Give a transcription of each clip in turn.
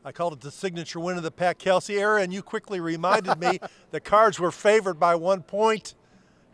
I called it the signature win of the Pat Kelsey era, and you quickly reminded me the Cards were favored by 1 point.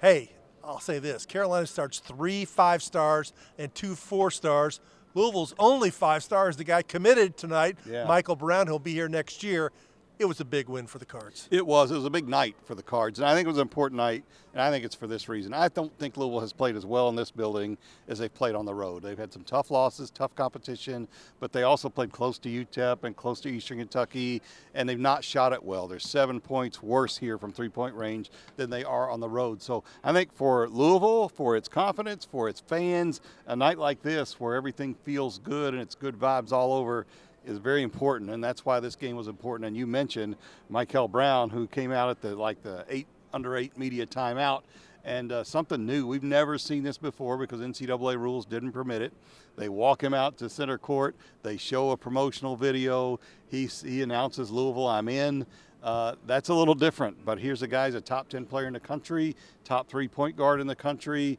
Hey, I'll say this. Carolina starts 3 5-stars and 2 4-stars. Louisville's only 5-star is the guy committed tonight, Mikel Brown. He'll be here next year. It was a big win for the Cards. It was a big night for the Cards, and I think it was an important night, and I think it's for this reason. I don't think Louisville has played as well in this building as they've played on the road. They've had some tough losses, tough competition, but they also played close to UTEP and close to Eastern Kentucky, and they've not shot it well. They're 7 points worse here from three-point range than they are on the road. So I think for Louisville, for its confidence, for its fans, a night like this where everything feels good and it's good vibes all over is very important, and that's why this game was important. And you mentioned Mikel Brown, who came out at the under 8 media timeout, and something new. We've never seen this before because NCAA rules didn't permit it. They walk him out to center court. They show a promotional video. He announces, "Louisville, I'm in." That's a little different, but here's a guy who's a top 10 player in the country, top 3 point guard in the country,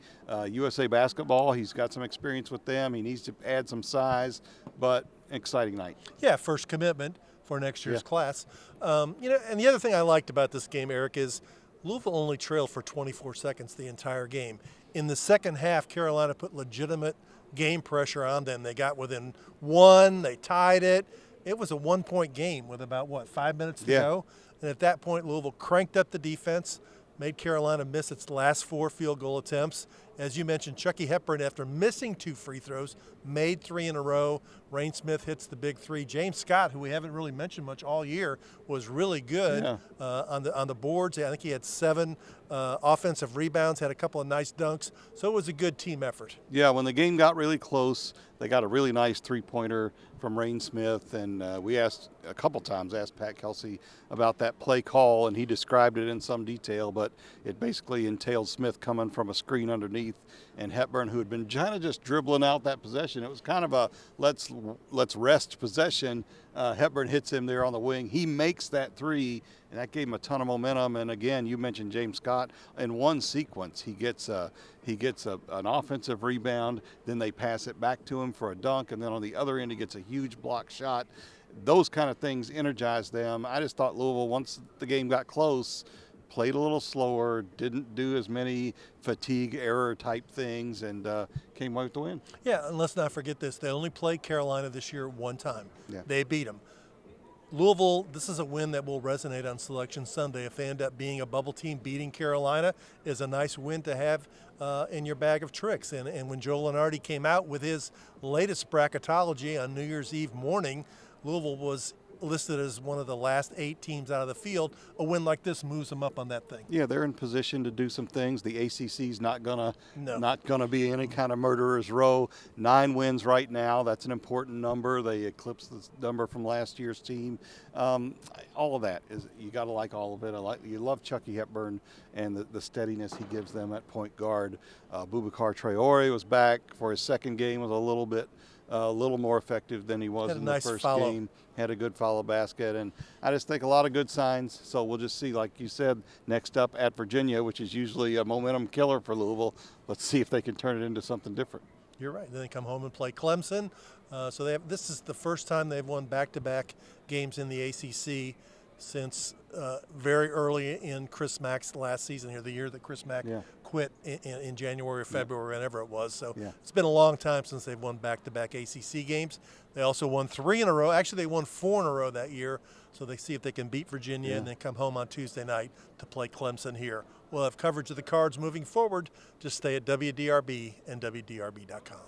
USA basketball. He's got some experience with them. He needs to add some size, but exciting night. Yeah, first commitment for next year's class. And the other thing I liked about this game, Eric, is Louisville only trailed for 24 seconds the entire game. In the second half, Carolina put legitimate game pressure on them. They got within 1, they tied it. It was a 1-point game with about, 5 minutes to go? And at that point, Louisville cranked up the defense, made Carolina miss its last 4 field goal attempts. As you mentioned, Chucky Hepburn, after missing 2 free throws, made 3 in a row. Rain Smith hits the big 3. James Scott, who we haven't really mentioned much all year, was really good on the boards. I think he had 7 offensive rebounds, had a couple of nice dunks. So it was a good team effort. Yeah, when the game got really close, they got a really nice 3-pointer from Rain Smith, and we asked Pat Kelsey about that play call, and he described it in some detail, but it basically entailed Smith coming from a screen underneath, and Hepburn, who had been kind of just dribbling out that possession. It was kind of a let's rest possession. Hepburn hits him there on the wing. He makes that 3, and that gave him a ton of momentum. And again, you mentioned James Scott. In one sequence, he gets an offensive rebound, then they pass it back to him for a dunk, and then on the other end, he gets a huge block shot. Those kind of things energized them. I just thought Louisville, once the game got close, played a little slower, didn't do as many fatigue error type things, and came away with the win. Yeah, and let's not forget this. They only played Carolina this year 1 time. Yeah. They beat them. Louisville, this is a win that will resonate on Selection Sunday. If they end up being a bubble team, beating Carolina is a nice win to have in your bag of tricks. And when Joe Lunardi came out with his latest bracketology on New Year's Eve morning, Louisville was listed as one of the last 8 teams out of the field. A win like this moves them up on that thing. Yeah, they're in position to do some things. The ACC's not gonna be any kind of murderer's row. 9 wins right now. That's an important number. They eclipsed the number from last year's team. All of that is, you got to like all of it. You love Chucky Hepburn and the steadiness he gives them at point guard. Boubacar Traore was back for his second game. Was a little more effective than he was in the first game. Had a good follow basket, and I just think a lot of good signs. So we'll just see, like you said, next up at Virginia, which is usually a momentum killer for Louisville. Let's see if they can turn it into something different. You're right. Then they come home and play Clemson. So this is the first time they've won back-to-back games in the ACC since very early in Chris Mack's last season here, the year that Chris Mack quit in January or February, whenever it was. So it's been a long time since they've won back-to-back ACC games. They also won 3 in a row. Actually, they won 4 in a row that year. So they see if they can beat Virginia and then come home on Tuesday night to play Clemson here. We'll have coverage of the Cards moving forward. Just stay at WDRB and WDRB.com.